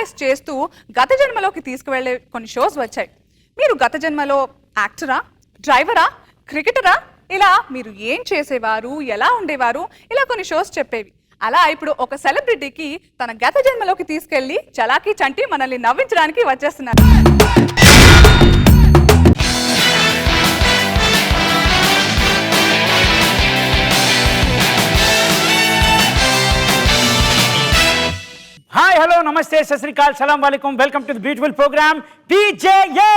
Analyse చేస్తూ గత జన్మలోకి తీసుకువెళ్లే కొన్ని షోస్ వచ్చాయి. మీరు గత జన్మలో యాక్టరా, డ్రైవరా, క్రికెటరా, ఇలా మీరు ఏం చేసేవారు, ఎలా ఉండేవారు, ఇలా కొన్ని షోస్ చెప్పేవి. అలా ఇప్పుడు ఒక సెలబ్రిటీకి తన గత జన్మలోకి తీసుకెళ్లి చలాకీ చంటి మనల్ని నవ్వించడానికి వచ్చేస్తున్నారు. హాయ్, హలో, నమస్తే, సత్ శ్రీ అకాల్, సలాం వాలేకుం. Welcome to the beautiful programme DJA.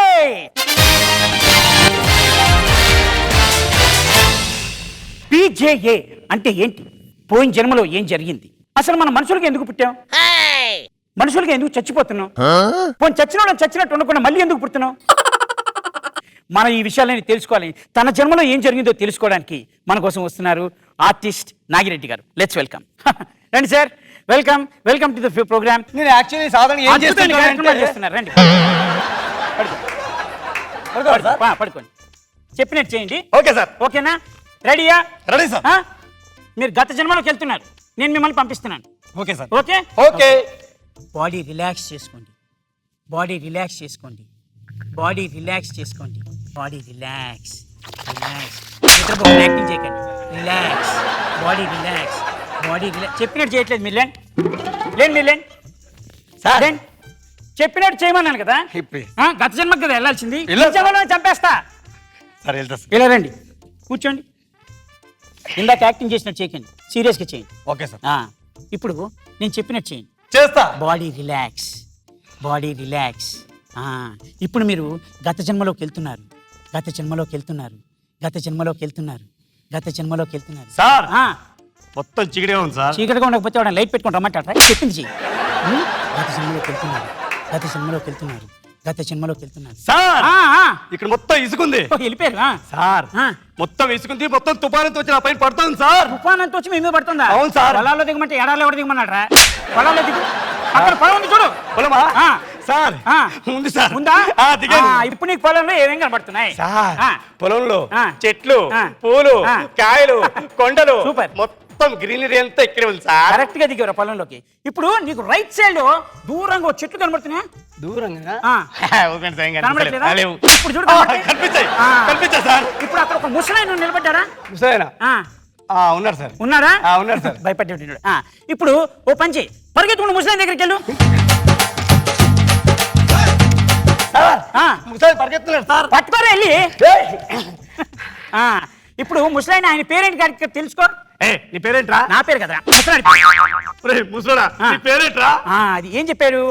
DJA అంటే ఏంటి? పోయిన జన్మలో ఏం జరిగింది? అసలు మన మనుషులకి ఎందుకు పుట్టాం? మనుషులకి ఎందుకు చచ్చిపోతున్నాం? పోయిన చచ్చినట్టు ఉండకుండా మళ్ళీ ఎందుకు పుడుతున్నాం? మనం ఈ విషయాలని తెలుసుకోవాలి. తన జన్మలో ఏం జరిగిందో తెలుసుకోవడానికి మన కోసం వస్తున్నారు ఆర్టిస్ట్ నాగిరెడ్డి గారు. Let's welcome. రండి sir, welcome to the programme. నేను యాక్చువల్లీ సాధారణ ఏం చేస్తున్నారు రండి, పడుకోండి. చెప్పినట్టు చేయండి. Okay sir. ఓకేనా? రెడీయా? Ready sir. మీరు గత జన్మలోకి వెళ్తున్నారు, నేను మిమ్మల్ని పంపిస్తున్నాను. Okay sir. Okay okay. Body relax చేసుకోండి, బాడీ రిలాక్స్ చేసుకోండి, బాడీ రిలాక్స్ చేసుకోండి, బాడీ రిలాక్స్ రిలాక్స్. యాక్టింగ్ చేయకండి. Relax, body relax, body relax. చెప్పినట్టు చేయట్లేదు. మీరు లేండి సార్. చెప్పినట్టు చేయమన్నాను కదా. గత జన్మకి కదా వెళ్ళాల్సింది. ఈ జన్మలో చంపేస్తా. సరే, వెళ్తా సార్. ఇలా రండి, కూర్చోండి. ఇందాక యాక్టింగ్ చేసినట్టు చేయకండి, సీరియస్గా చేయండి. Okay sir. ఇప్పుడు నేను చెప్పినట్టు చేయండి. చేస్తా. Body relax, body relax. ఇప్పుడు మీరు గత జన్మలోకి వెళ్తున్నారు, గత జన్మలోకి వెళ్తున్నారు, గత జన్మలోకి వెళ్తున్నారు, గత జన్మలోకి వెళ్తున్నారు. సార్, మొత్తం చీకటిగా ఉంది సార్. చీకటిగా ఉండకపోతే వాడు లైట్ పెట్టుకుంటా రమ్మంటారా? చెప్పింది చెయ్యి. గత జన్మలోకి వెళ్తున్నారు, గత జన్మలోకి వెళ్తున్నారు, గత జన్మలోకి వెళ్తున్నారు. సార్, ఇక్కడ మొత్తం ఇసుకుంది. వెళ్ళిపోయారు. సార్, మొత్తం ఇసుకుంది. మొత్తం తుఫానంతో వచ్చి నా పైన పడుతుంది సార్. తుఫానంతో వచ్చి మీ మీద పడుతుందా? అవును సార్. పొలాల్లో దిగమంటే ఎడాలో ఎవరు దిగమన్నారా? పొలాల్లో దిగు. అక్కడ పొలం ఉంది చూడు. పొలమా? సార్, ఉంది సార్. ఉందా? దిగాను. ఇప్పుడు నీకు పొలంలో ఏమేం కనబడుతున్నాయి? సార్, పొలంలో చెట్లు, ఆ. పూలు, కాయలు, కొండలు, సూపర్. మొత్తం గ్రీనరీ అంతా ఇక్కడే ఉంది సార్. కరెక్ట్ గా దిగారు పొలంలోకి. ఇప్పుడు నీకు రైట్ సైడ్ దూరంగా చెట్లు కనబడుతున్నాయా? దూరంగా కనబడట్లేదా? ఇప్పుడు చూడు, కనిపించాయి సార్. ఇప్పుడు అక్కడ ఒక ముసలాయన నిలబడ్డారా? ముసలాయన ఉన్నారు సార్. ఉన్నారా? ఉన్నారు సార్. భయపడ్డాడు. ఇప్పుడు ఓ పంచి పరిగెత్తుకుని ముసలాయన దగ్గరికి వెళ్ళు. ముసలాయన పరిగెత్తున్నాడు సార్. పట్టుకోరా వెళ్ళి. ఇప్పుడు ముసలాయన, ఆయన పేరేంటి గారికి తెలుసుకో. నీ పేరేంట్రా? నా పేరు కదా ముసలోడా, నీ పేరేంట్రా? అది ఏం చెప్పాడు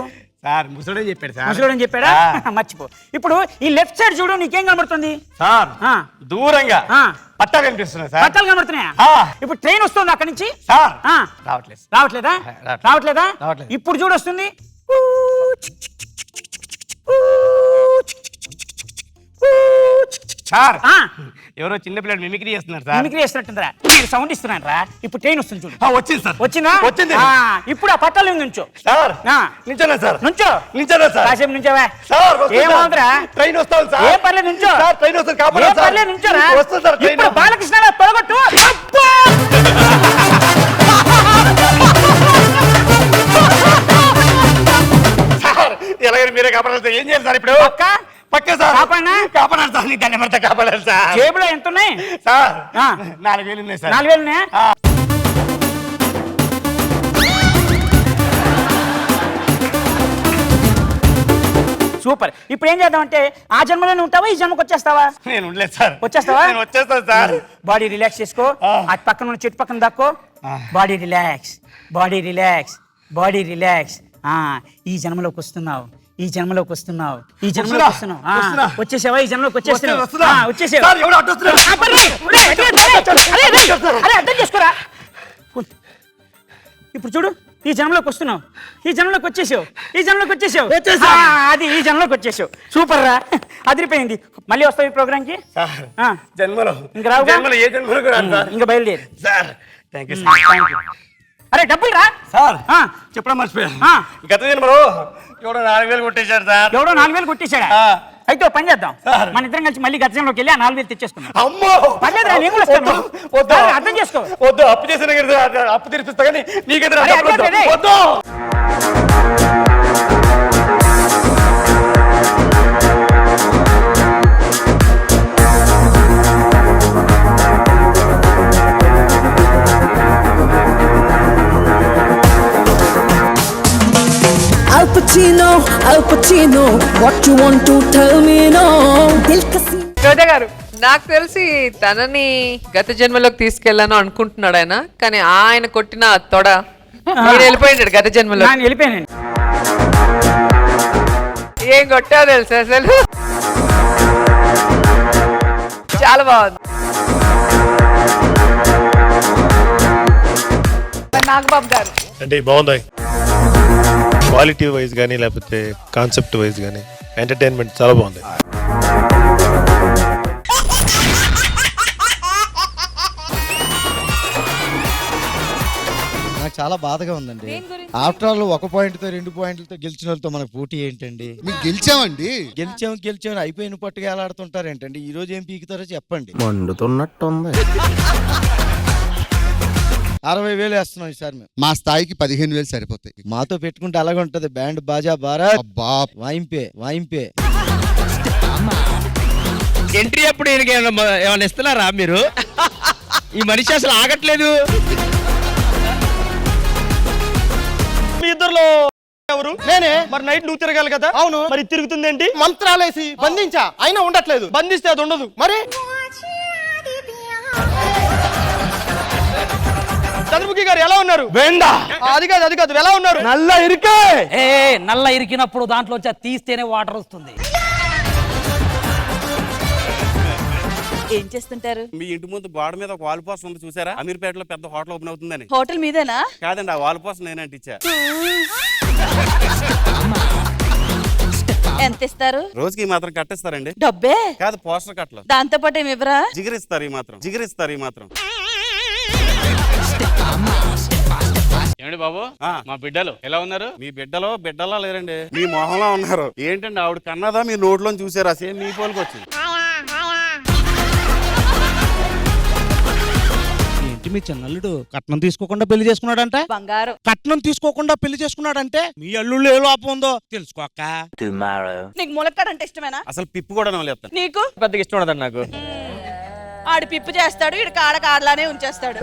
సార్? ముసలోడే చెప్పాడు సార్. ముసలోడని చెప్పాడా? మర్చిపో. ఇప్పుడు ఈ లెఫ్ట్ సైడ్ చూడు, నీకేం కనబడుతుంది? సార్, దూరంగా పట్టాలు కనిపిస్తున్నాయి సార్. పట్టాలు కనబడుతున్నాయా? ఇప్పుడు ట్రైన్ వస్తుంది అక్కడి నుంచి. సార్, రావట్లేదు. రావట్లేదా? రావట్లేదా? ఇప్పుడు చూడు వస్తుంది. సార్, ఎవరో చిన్న పిల్లలు మిమిక్రీ చేస్తున్నారు సార్. మిమిక్రీ చేస్తున్నట్టుందిరా. మీరు సౌండ్ ఇస్తున్నాను రా. ఇప్పుడు ట్రైన్ వస్తుంది చూడు. వచ్చింది సార్. వచ్చిందా? వచ్చింది. ఇప్పుడు ఆ పట్టాల నుంచో సార్. నించోనా సార్? నించోనా సార్? కాసేపు నుంచోవా సార్? ఏమవుతుందిరా? ట్రైన్ వస్తాను సార్. ఏం పర్లేదు నుంచో. సార్, ట్రైన్ వస్తుంది. కాపాడు సార్. పర్లేదు నుంచోరా. వస్తుంది సార్ ట్రైన్. ఇప్పుడు బాలకృష్ణ తొలగొట్టు. సార్, ఎలాగైనా మీరే కాపాడాలి. ఏం చేయాలి సార్ ఇప్పుడు? పక్క సార్. కాపాడాలి సార్. నీకు దండం పెడతా. కాపాడాలి సార్. జేబులో ఎంత ఉన్నాయి సార్? 4,000 ఉన్నాయి సార్. 4,000 ఉన్నాయా? సూపర్. ఇప్పుడు ఏం చేద్దామంటే, ఆ జన్మలోనే ఉంటావా, ఈ జన్మకు వచ్చేస్తావా? నేను ఉండలేదు సార్. వచ్చేస్తావా? నేను వచ్చేస్తాను సార్. బాడీ రిలాక్స్ చేసుకో. అది పక్కన ఉన్న చెట్టు పక్కన దక్కో. Body relax, body relax, body relax. ఈ జన్మలోకి వస్తున్నావు, ఈ జన్మలోకి వస్తున్నావు, ఈ జన్మలోకి వస్తున్నావు. వచ్చేసావా? ఈ జన్మలోకి వచ్చేస్తున్నావు. వచ్చేసావు. అర్థం చేసుకోరా. ఇప్పుడు చూడు, ఈ జన్మలోకి వస్తున్నావు, ఈ జన్మలోకి వచ్చేసావు, ఈ జన్మలోకి వచ్చేసావు. అది ఈ జన్మలోకి వచ్చేసావు. సూపర్ రా, అదిరిపోయింది. మళ్ళీ వస్తావు ఈ ప్రోగ్రామ్ కి? జన్మలో ఇంకా రావు. ఏ జన్మలో ఇంకా బయలుదేరి సార్. Thank you sir. అరే డబ్బులు రా సార్. చెప్పడం మర్చిపోయాను. గత జన్మలో ఎవడో 4,000 కొట్టేశాడు సార్. ఎవడో 4,000 కొట్టేశాడా? అయితే ఓ పని చేద్దాం, మన ఇద్దరం కలిసి మళ్ళీ గత జన్మలోకి వెళ్ళి ఆ 4,000 తెచ్చేసుకున్నాం. అమ్మో, పర్లేదు రా, నేను కూడా వస్తాను. అర్థం చేసుకో. వద్దు, అప్పు చేసిన అప్పు తీర్పిస్తా కానీ నీకైతే వద్దు. cappuccino. What you want to tell me now? Dil kasi. రోజా గారు, నాకు తెలిసి తనని గత జన్మలోకి తీసుకెళ్ళాను అనుకుంటున్నాడు ఆయన, కానీ ఆయన కొట్టిన తొడ ఈయన వెళ్ళిపోయినాడు గత జన్మలో. నేను వెళ్ళిపోయానండి. ఏం కొట్టా తెలుసా అసలు? చాలా బాగుంది. నాగబాబు గారు, అంటే బాగుంది. క్వాలిటీ వైజ్ కానీ లేకపోతే కాన్సెప్ట్ వైజ్ కానీ ఎంటర్టైన్మెంట్ చాలా బాగుంది. నాకు చాలా బాధగా ఉందండి. ఆఫ్టర్ ఆల్ 1 పాయింట్తో 2 పాయింట్లతో గెలిచిన వాళ్ళతో మనకు పోటీ ఏంటండి? మీకు గెలిచామండి. గెలిచామని అయిపోయిన పట్టుగా ఎలా ఆడుతుంటారు ఏంటండి? ఈ రోజు ఏం పీకుతారో చెప్పండి. మండుతున్నట్టుంది. 60,000 వేస్తున్నాం ఈసారి మేము. మా స్థాయికి 15,000 సరిపోతాయి. మాతో పెట్టుకుంటే అలాగే ఉంటది. బ్యాండ్ బాజా భారత్ అబ్బా, వాయింపే. ఎంట్రీ అప్పుడు ఏమైనా ఇస్తున్నారా మీరు? ఈ మనిషి అసలు ఆగట్లేదు. మీ ఇద్దరులో ఎవరు? నేనే. మరి నైట్ నువ్వు తిరగాలి కదా? అవును. మరి తిరుగుతుంది ఏంటి? మంత్రాలేసి బంధించా, అయినా ఉండట్లేదు. బంధిస్తే అది ఉండదు. మరి చంద్రముఖి గారు ఎలా ఉన్నారు? వేండా. అది కాదు ఎలా ఉన్నారు? నల్ల ఇరికే. నల్ల ఇరికినప్పుడు దాంట్లోంచి అది తీస్తేనే వాటర్ వస్తుంది. ఏం చేస్తుంటారు? మీ ఇంటి ముందు గోడ మీద ఒక వాల్ పోస్ట్ ఉంది చూసారా? అమీర్పేటలో పెద్ద హోటల్ ఓపెన్ అవుతుందని. హోటల్ మీదేనా? కాదండి, ఆ వాల్ పోస్ట్ నేనే అంటించా. ఎంత ఇస్తారు? రోజుకి ఈ మాత్రం కట్టేస్తారండి. డబ్బే కాదు, పోస్టర్ కట్టలు. దాంతో పాటు ఏమి ఇవ్వరా? జిగిరిస్తారు ఈ మాత్రం. ఏమండి బాబు, మా బిడ్డలు ఎలా ఉన్నారు? మీ బిడ్డలా లేరండి, మీ మొహంలో ఉన్నారు. ఏంటండి ఆవిడ కన్నదా మీ నోట్లో చూసారా? సేమ్ మీ పోలికి వచ్చింది. ఏంటి మీ చిన్నల్లుడు కట్నం తీసుకోకుండా పెళ్లి చేసుకున్నాడంట? బంగారం. కట్నం తీసుకోకుండా పెళ్లి చేసుకున్నాడంటే మీ అల్లుళ్ళు ఏ లోపం ఉందో తెలుసుకోక. నీకు ములక్కాడంటే ఇష్టమేనా? అసలు పిప్పు కూడా నవ్వులేస్తాను. నీకు పెద్దగా ఇష్టం ఉండదండి నాకు. ఆడు పిప్పు చేస్తాడు, ఈడు కాడలానే ఉంచేస్తాడు.